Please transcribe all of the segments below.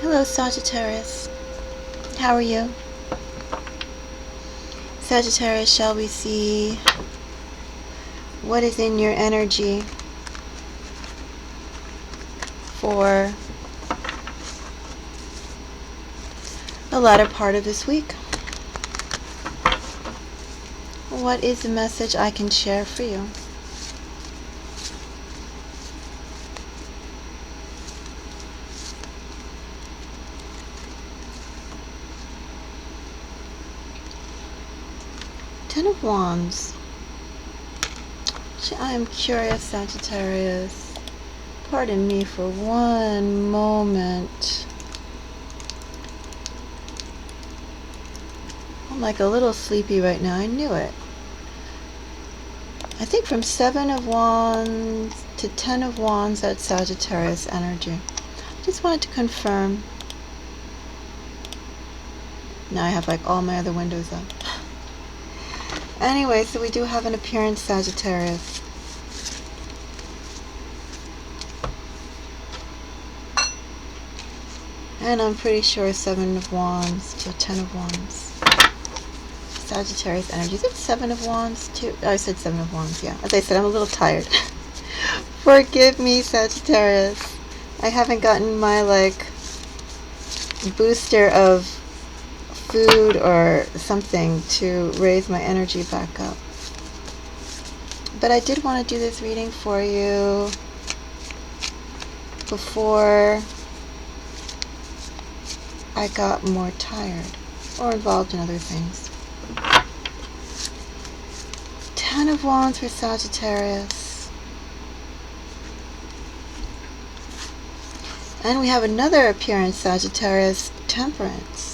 Hello, Sagittarius. How are you? Sagittarius, shall we see what is in your energy for the latter part of this week? What is the message I can share for you? Ten of Wands. I am curious, Sagittarius. Pardon me for one moment. I'm like a little sleepy right now. I knew it. I think from 7 of Wands to 10 of Wands, that's Sagittarius energy. Just wanted to confirm. Now I have like all my other windows up. Anyway, so we do have an appearance, Sagittarius. And I'm pretty sure 7 of Wands to 10 of Wands. Sagittarius energy. Is it 7 of Wands too? Oh, I said 7 of Wands, yeah. As I said, I'm a little tired. Forgive me, Sagittarius. I haven't gotten my, like, booster of food or something to raise my energy back up. But I did want to do this reading for you before I got more tired or involved in other things. 10 of Wands for Sagittarius. And we have another appearance, Sagittarius, Temperance.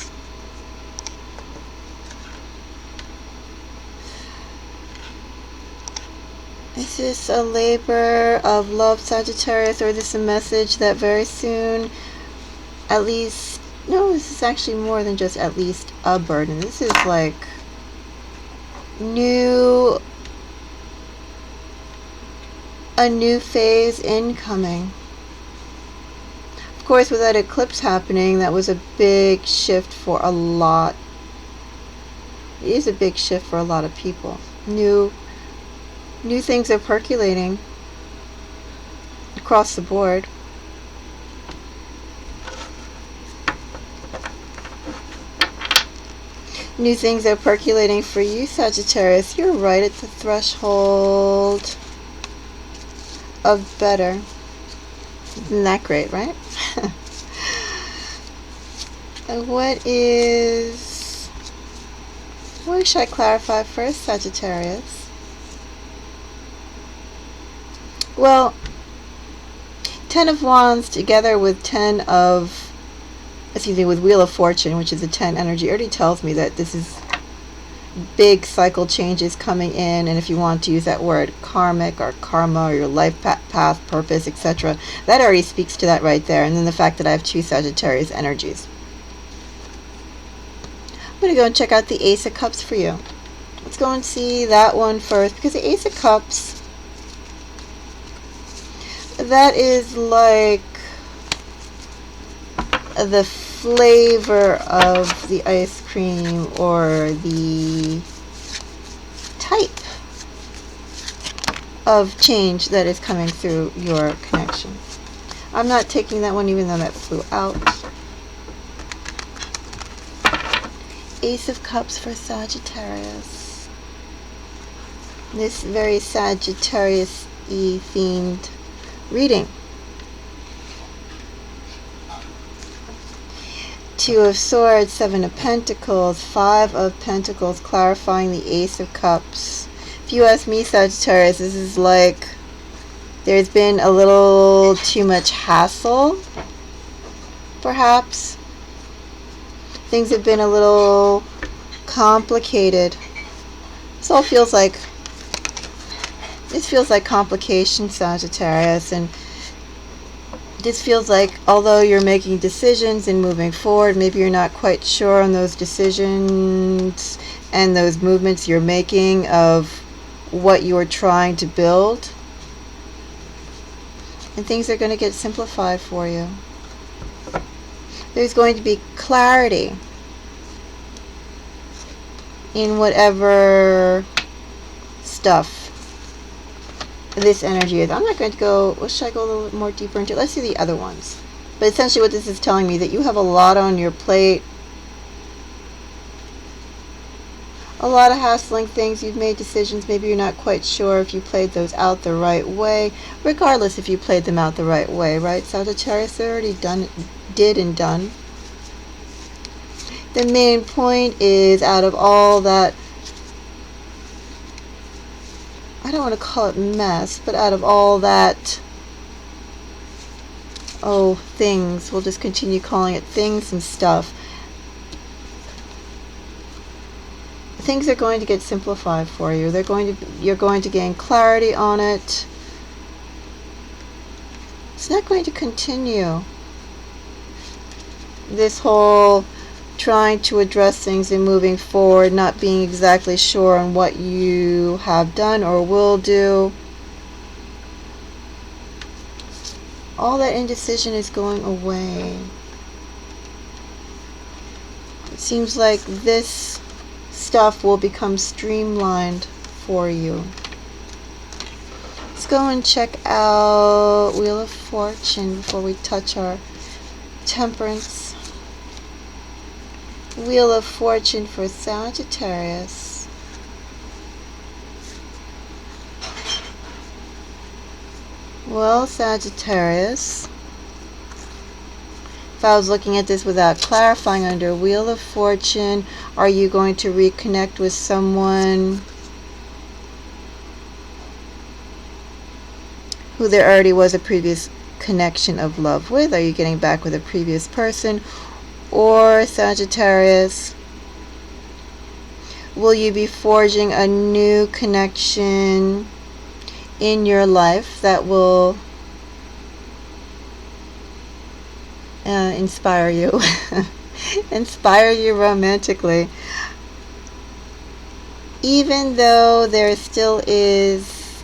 This is a labor of love, Sagittarius, or this is a message that very soon, at least, no, this is actually more than just at least a burden. This is like a new phase incoming. Of course, with that eclipse happening, that was a big shift for a lot. It is a big shift for a lot of people. New things are percolating across the board. New things are percolating for you, Sagittarius. You're right at the threshold of better. Isn't that great, right? What should I clarify first, Sagittarius? Well, 10 of Wands together with with Wheel of Fortune, which is a 10 energy, already tells me that this is big cycle changes coming in, and if you want to use that word karmic or karma or your life path, purpose, etc., that already speaks to that right there. And then the fact that I have 2 Sagittarius energies. I'm going to go and check out the Ace of Cups for you. Let's go and see that one first, because the Ace of Cups, that is like the flavor of the ice cream or the type of change that is coming through your connection. I'm not taking that one even though that flew out. Ace of Cups for Sagittarius. This very Sagittarius-y themed reading. 2 of Swords, 7 of Pentacles, 5 of Pentacles, clarifying the Ace of Cups. If you ask me, Sagittarius, this is like there's been a little too much hassle, perhaps. Things have been a little complicated. This feels like complication, Sagittarius, and this feels like although you're making decisions and moving forward, maybe you're not quite sure on those decisions and those movements you're making of what you're trying to build. And things are going to get simplified for you. There's going to be clarity in whatever stuff this energy is. I'm not going to go, well, should I go a little more deeper into it? Let's see the other ones. But essentially what this is telling me, that you have a lot on your plate, a lot of hassling things. You've made decisions, maybe you're not quite sure if you played those out the right way. Regardless if you played them out the right way, right, Sagittarius? They're already did and done. The main point is, out of all that, I don't want to call it mess, but out of all that, things, we'll just continue calling it things and stuff, things are going to get simplified for you. You're going to gain clarity on it. It's not going to continue this whole trying to address things and moving forward, not being exactly sure on what you have done or will do. All that indecision is going away. It seems like this stuff will become streamlined for you. Let's go and check out Wheel of Fortune before we touch our Temperance. Wheel of Fortune for Sagittarius. Well, Sagittarius, if I was looking at this without clarifying, under Wheel of Fortune, are you going to reconnect with someone who there already was a previous connection of love with? Are you getting back with a previous person? Or, Sagittarius, will you be forging a new connection in your life that will inspire you, inspire you romantically, even though there still is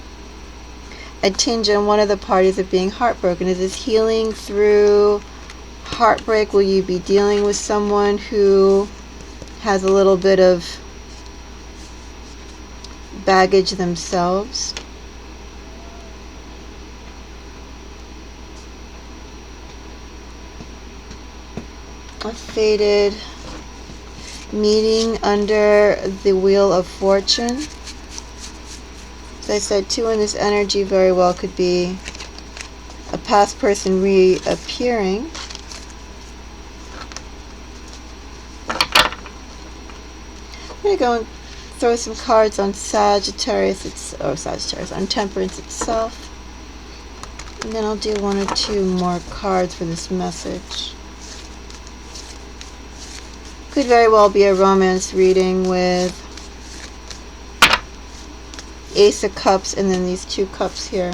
a tinge on one of the parties of being heartbroken? Is this healing through heartbreak? Will you be dealing with someone who has a little bit of baggage themselves? A fated meeting under the Wheel of Fortune. As I said, 2 in this energy very well could be a past person reappearing. I'm going to go and throw some cards on Sagittarius, on Temperance itself. And then I'll do 1 or 2 more cards for this message. Could very well be a romance reading with Ace of Cups and then these 2 cups here.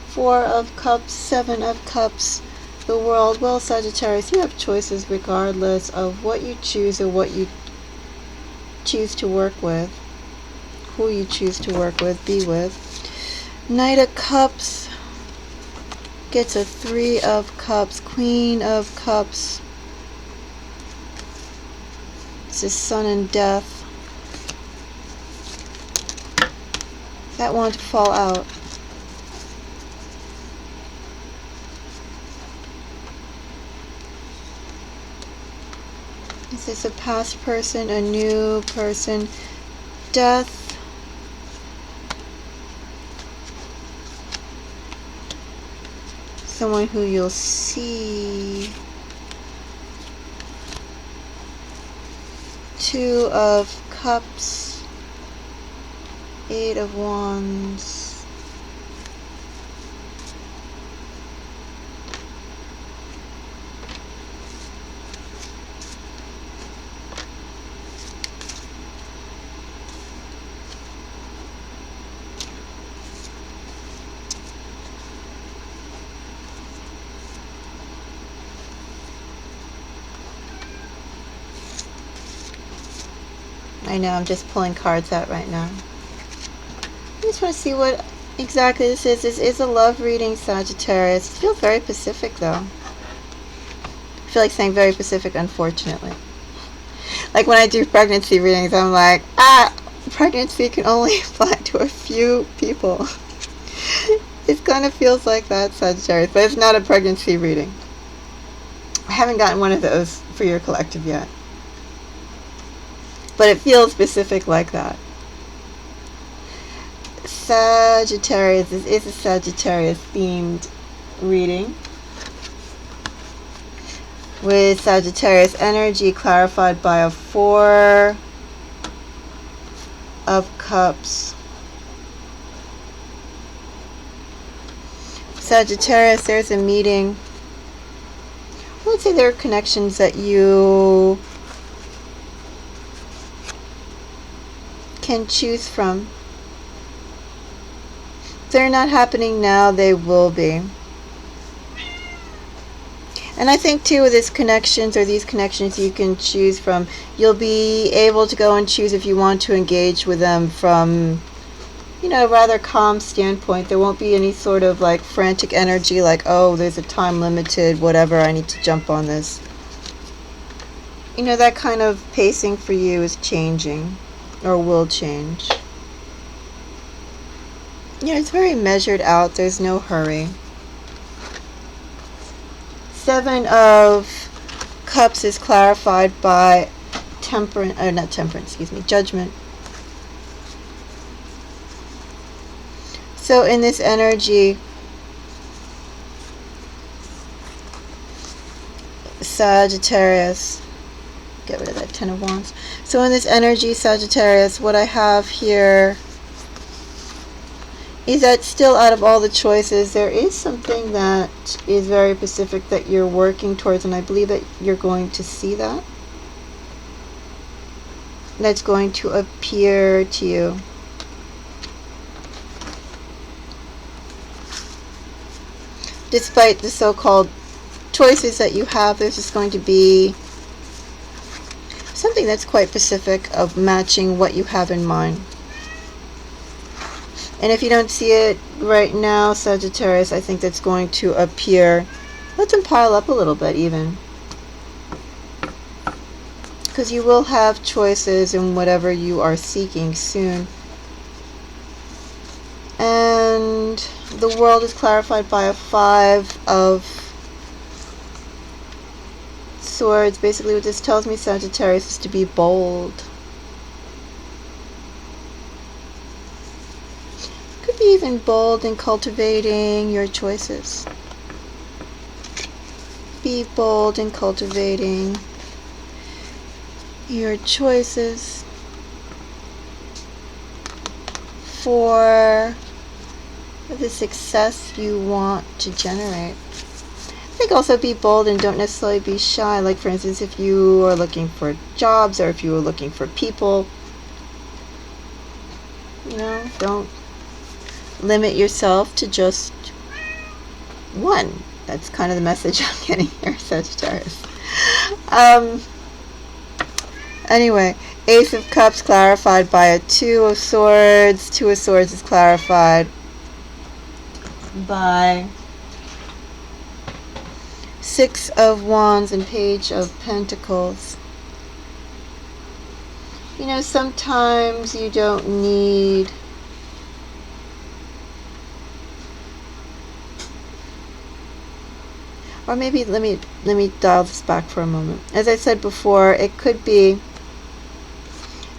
Four of Cups, 7 of Cups, the World. Well, Sagittarius, you have choices regardless of what you choose or what you choose to work with, who you choose to work with, be with. Knight of Cups gets a 3 of Cups, Queen of Cups. This is Sun and Death. That one to fall out. Is this a past person, a new person? Death. Someone who you'll see. 2 of Cups. 8 of Wands. I know, I'm just pulling cards out right now. just want to see what exactly this is. This is a love reading, Sagittarius. It feels very Pacific, though. I feel like saying very Pacific, unfortunately. Like when I do pregnancy readings, I'm like, pregnancy can only apply to a few people. It kind of feels like that, Sagittarius, but it's not a pregnancy reading. I haven't gotten one of those for your collective yet. But it feels specific like that. Sagittarius, this is a Sagittarius themed reading, with Sagittarius energy clarified by a 4 of Cups. Sagittarius, there's a meeting. Let's say there are connections that you can choose from. If they're not happening now, they will be. And I think too, with these connections you can choose from, you'll be able to go and choose if you want to engage with them from, a rather calm standpoint. There won't be any sort of like frantic energy like, oh, there's a time limited, whatever, I need to jump on this. That kind of pacing for you is changing, or will change. It's very measured out. There's no hurry. 7 of Cups is clarified by Judgment. So in this energy, Sagittarius, get rid of that 10 of Wands. So in this energy, Sagittarius, what I have here is that still out of all the choices, there is something that is very Pacific that you're working towards, and I believe that you're going to see that. That's going to appear to you. Despite the so-called choices that you have, there's just going to be something that's quite Pacific of matching what you have in mind. And if you don't see it right now, Sagittarius, I think that's going to appear. Let them pile up a little bit even. Because you will have choices in whatever you are seeking soon. And the world is clarified by a 5 of Swords. Basically what this tells me, Sagittarius, is to be bold. Could be even bold in cultivating your choices. Be bold in cultivating your choices for the success you want to generate. I think also be bold and don't necessarily be shy. Like for instance, if you are looking for jobs or if you are looking for people, don't limit yourself to just one. That's kind of the message I'm getting here, Sagittarius. Anyway, Ace of Cups clarified by a 2 of Swords. 2 of Swords is clarified by 6 of Wands and Page of Pentacles. Sometimes you don't need or maybe let me dial this back for a moment. As I said before, it could be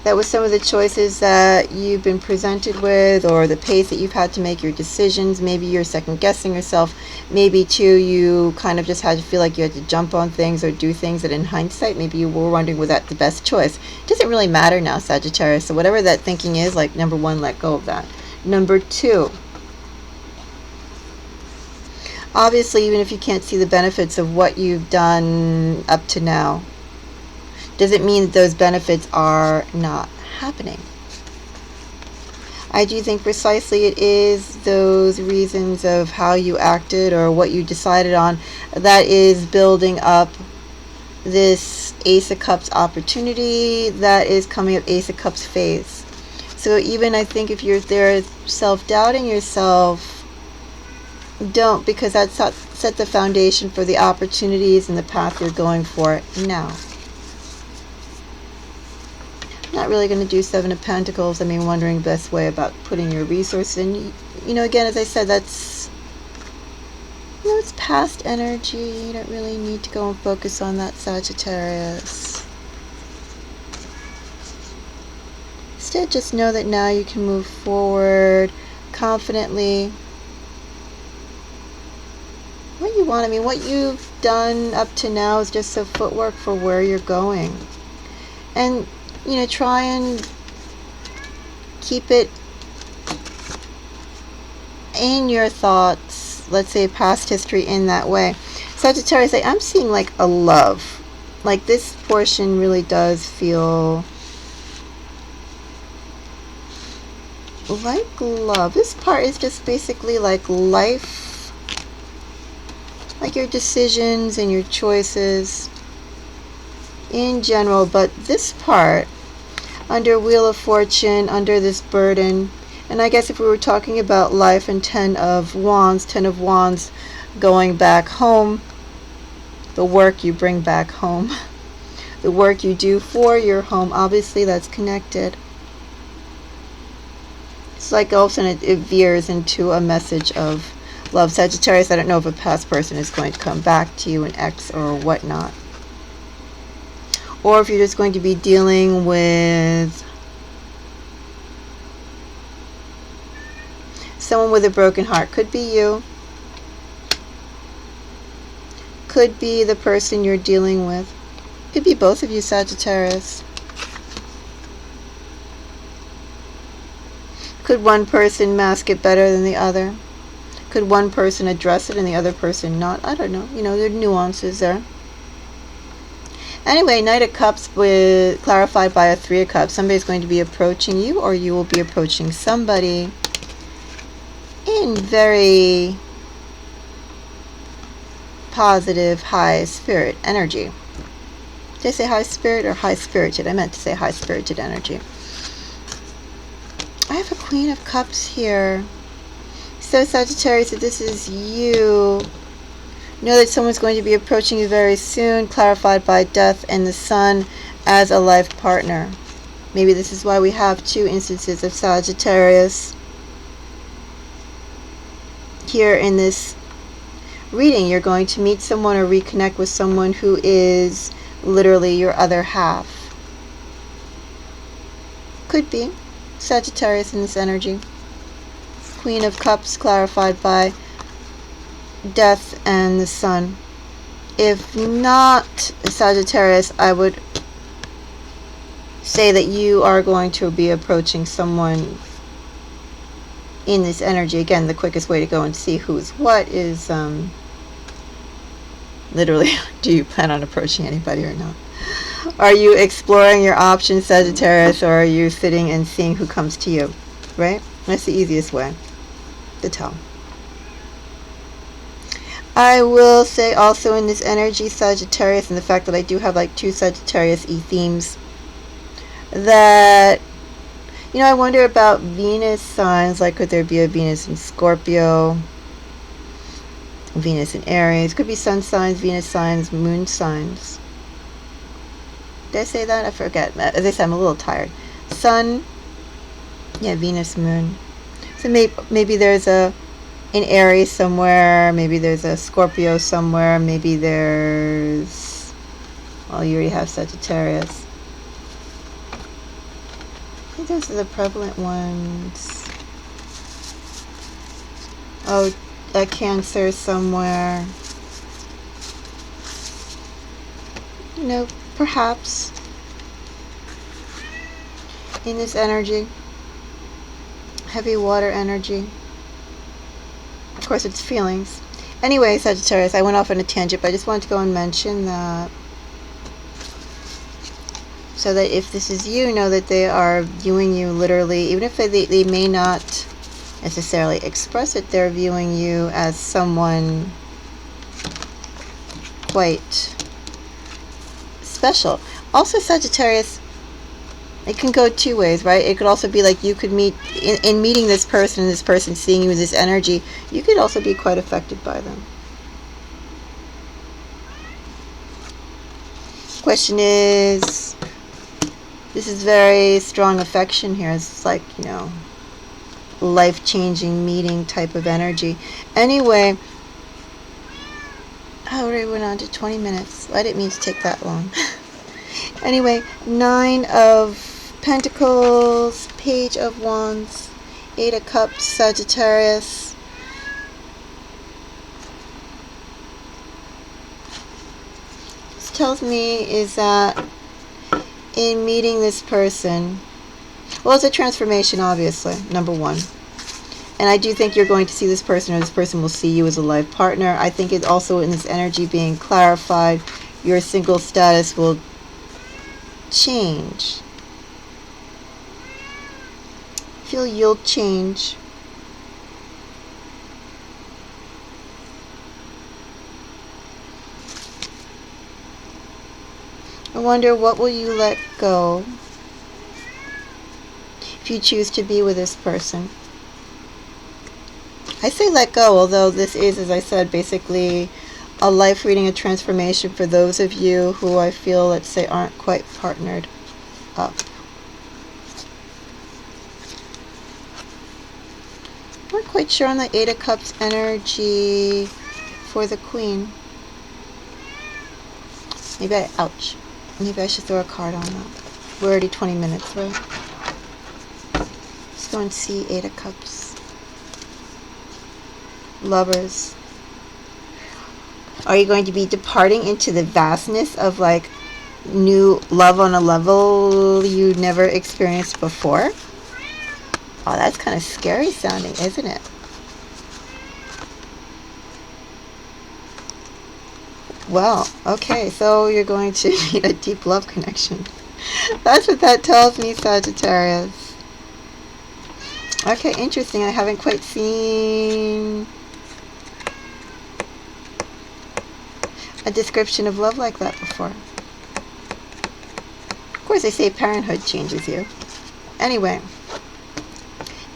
that with some of the choices that you've been presented with, or the pace that you've had to make your decisions, maybe you're second guessing yourself. Maybe too, you kind of just had to feel like you had to jump on things or do things that in hindsight, maybe you were wondering, was that the best choice? It doesn't really matter now, Sagittarius. So whatever that thinking is, like, number 1, let go of that. Number 2, obviously, even if you can't see the benefits of what you've done up to now, doesn't mean that those benefits are not happening. I do think precisely it is those reasons of how you acted or what you decided on that is building up this Ace of Cups opportunity that is coming up, Ace of Cups phase. So even I think if you're there self-doubting yourself, don't, because that set the foundation for the opportunities and the path you're going for now. Not really going to do Seven of Pentacles. I mean, wondering the best way about putting your resources in. You know, again, as I said, that's, you know, it's past energy. You don't really need to go and focus on that, Sagittarius. Instead, just know that now you can move forward confidently. What you want, I mean, what you've done up to now is just a footwork for where you're going. And, you know, try and keep it in your thoughts, let's say past history, in that way. Sagittarius, I'm seeing like a love. Like this portion really does feel like love. This part is just basically like life, like your decisions and your choices in general. But this part, under Wheel of Fortune, under this burden, and I guess if we were talking about life and Ten of Wands going back home, the work you bring back home, the work you do for your home, obviously that's connected. It's like all of a sudden it veers into a message of love. Sagittarius, I don't know if a past person is going to come back to you, an ex or whatnot. Or if you're just going to be dealing with someone with a broken heart. Could be you. Could be the person you're dealing with. Could be both of you, Sagittarius. Could one person mask it better than the other? Could one person address it and the other person not? I don't know. You know, there are nuances there. Anyway, Knight of Cups with clarified by a Three of Cups. Somebody's going to be approaching you, or you will be approaching somebody in very positive, high spirit energy. Did I say high spirit or high spirited? I meant to say high spirited energy. I have a Queen of Cups here. So Sagittarius, if this is you, know that someone's going to be approaching you very soon, clarified by Death and the Sun as a life partner. Maybe this is why we have two instances of Sagittarius here in this reading. You're going to meet someone or reconnect with someone who is literally your other half. Could be Sagittarius in this energy. Queen of Cups clarified by Death and the Sun. If not Sagittarius, I would say that you are going to be approaching someone in this energy. Again, the quickest way to go and see who's what is literally, do you plan on approaching anybody or not? Are you exploring your options, Sagittarius, or are you sitting and seeing who comes to you? Right? That's the easiest way to tell. I will say also in this energy, Sagittarius, and the fact that I do have like two Sagittarius-y themes, that, you know, I wonder about Venus signs. Like, could there be a Venus in Scorpio, Venus in Aries? Could be sun signs, Venus signs, moon signs. Did I say that? I forget. As I said, I'm a little tired. Sun, yeah, Venus, moon. So maybe there's a in Aries somewhere, maybe there's a Scorpio somewhere, maybe there's, well, you already have Sagittarius. I think those are the prevalent ones. Oh, a Cancer somewhere. You know, perhaps in this energy, heavy water energy. Of course, it's feelings. Anyway, Sagittarius, I went off on a tangent, but I just wanted to go and mention that, so that if this is you, know that they are viewing you literally, even if they may not necessarily express it, they're viewing you as someone quite special. Also, Sagittarius, It can go two ways, right? It could also be like you could meet, in meeting this person and this person seeing you with this energy, you could also be quite affected by them. Question is, this is very strong affection here. It's like, you know, life-changing meeting type of energy. Anyway, I already went on to 20 minutes. I didn't mean to take that long. Anyway, 9 of Pentacles, Page of Wands, 8 of Cups, Sagittarius. This tells me is that in meeting this person, well, it's a transformation, obviously, number one. And I do think you're going to see this person, or this person will see you as a life partner. I think it's also in this energy being clarified, your single status will change. I feel you'll change. I wonder, what will you let go if you choose to be with this person? I say let go, although this is, as I said, basically a life reading, a transformation for those of you who I feel, let's say, aren't quite partnered up. I'm not quite sure on the 8 of Cups energy for the Queen. Maybe ouch. Maybe I should throw a card on that. We're already 20 minutes, right? Let's go and see 8 of Cups. Lovers. Are you going to be departing into the vastness of like new love on a level you never experienced before? Oh, that's kind of scary sounding, isn't it? Well, okay, so you're going to meet a deep love connection. That's what that tells me, Sagittarius. Okay, interesting. I haven't quite seen a description of love like that before. Of course, they say parenthood changes you. Anyway,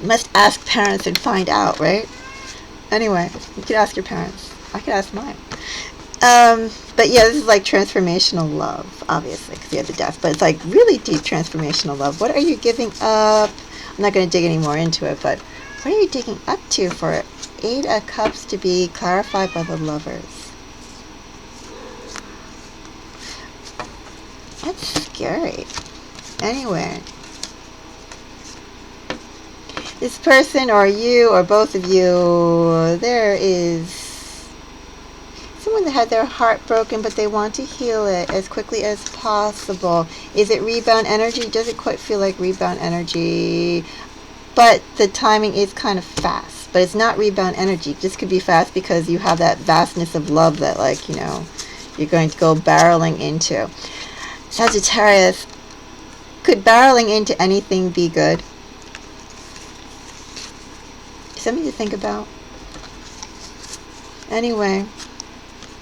you must ask parents and find out, right? Anyway, you could ask your parents. I could ask mine. But yeah, this is like transformational love, obviously, because you have the death. But it's like really deep transformational love. What are you giving up? I'm not going to dig any more into it, but what are you digging up to for 8 of Cups to be clarified by the Lovers? That's scary. Anyway, this person, or you, or both of you, there is someone that had their heart broken, but they want to heal it as quickly as possible. Is it rebound energy? Doesn't quite feel like rebound energy, but the timing is kind of fast. But it's not rebound energy. This could be fast because you have that vastness of love that, like, you know, you're going to go barreling into. Sagittarius, could barreling into anything be good? Something to think about. Anyway,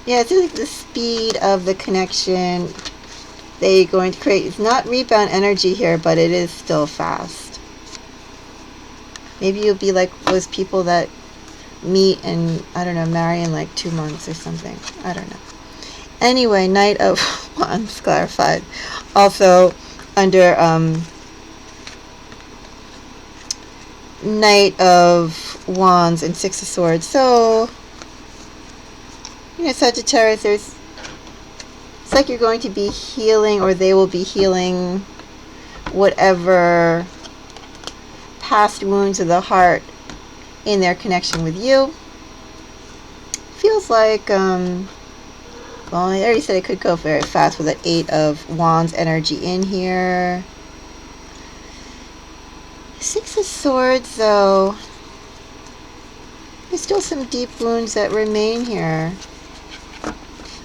yeah, it's like the speed of the connection they're going to create. It's not rebound energy here, but it is still fast. Maybe you'll be like those people that meet and, I don't know, marry in like 2 months or something. I don't know. Anyway, Knight of Wands clarified. Also, under Knight of Wands and 6 of Swords. So, you know, Sagittarius, it's like you're going to be healing, or they will be healing whatever past wounds of the heart in their connection with you. Feels like, well, I already said it could go very fast with that 8 of Wands energy in here. 6 of Swords, though, there's still some deep wounds that remain here.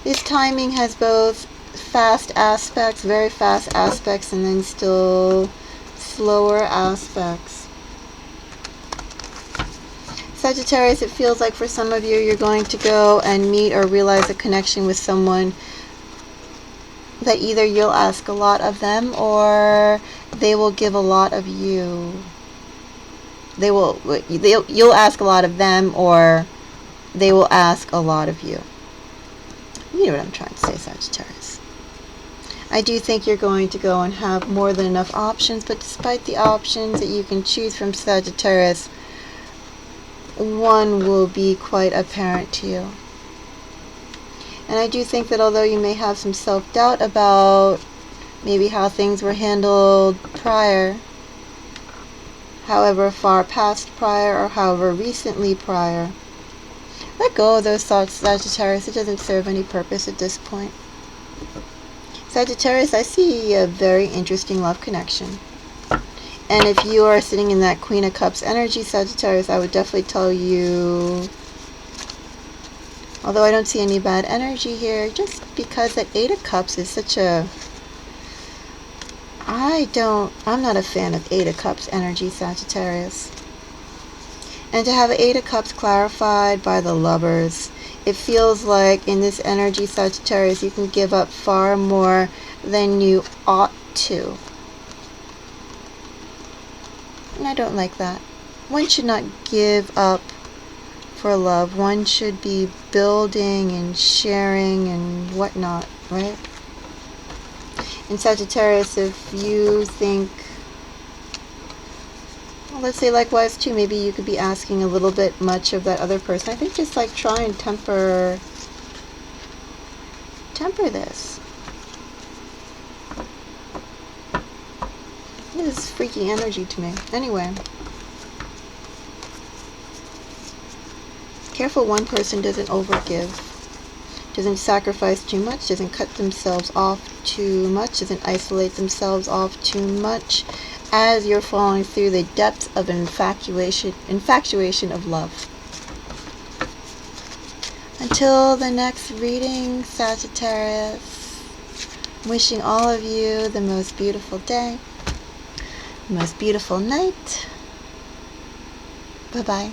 This timing has both fast aspects, very fast aspects, and then still slower aspects. Sagittarius, it feels like for some of you, you're going to go and meet or realize a connection with someone that either you'll ask a lot of them or they will give a lot of you. You'll ask a lot of them or they will ask a lot of you. You know what I'm trying to say, Sagittarius. I do think you're going to go and have more than enough options, but despite the options that you can choose from, Sagittarius, one will be quite apparent to you. And I do think that although you may have some self-doubt about maybe how things were handled prior, however far past prior or however recently prior, let go of those thoughts, Sagittarius. It doesn't serve any purpose at this point. Sagittarius, I see a very interesting love connection. And if you are sitting in that Queen of Cups energy, Sagittarius, I would definitely tell you, although I don't see any bad energy here, just because that Eight of Cups is such a... I'm not a fan of Eight of Cups energy, Sagittarius. And to have Eight of Cups clarified by the Lovers, it feels like in this energy, Sagittarius, you can give up far more than you ought to. And I don't like that. One should not give up for love. One should be building and sharing and whatnot, right? And Sagittarius, if you think, well, let's say likewise too, maybe you could be asking a little bit much of that other person. I think just like try and temper this. This is freaky energy to me. Anyway. Careful one person doesn't overgive. Doesn't sacrifice too much. Doesn't cut themselves off too much. Doesn't isolate themselves off too much. As you're falling through the depths of infatuation of love. Until the next reading, Sagittarius, wishing all of you the most beautiful day, the most beautiful night. Bye-bye.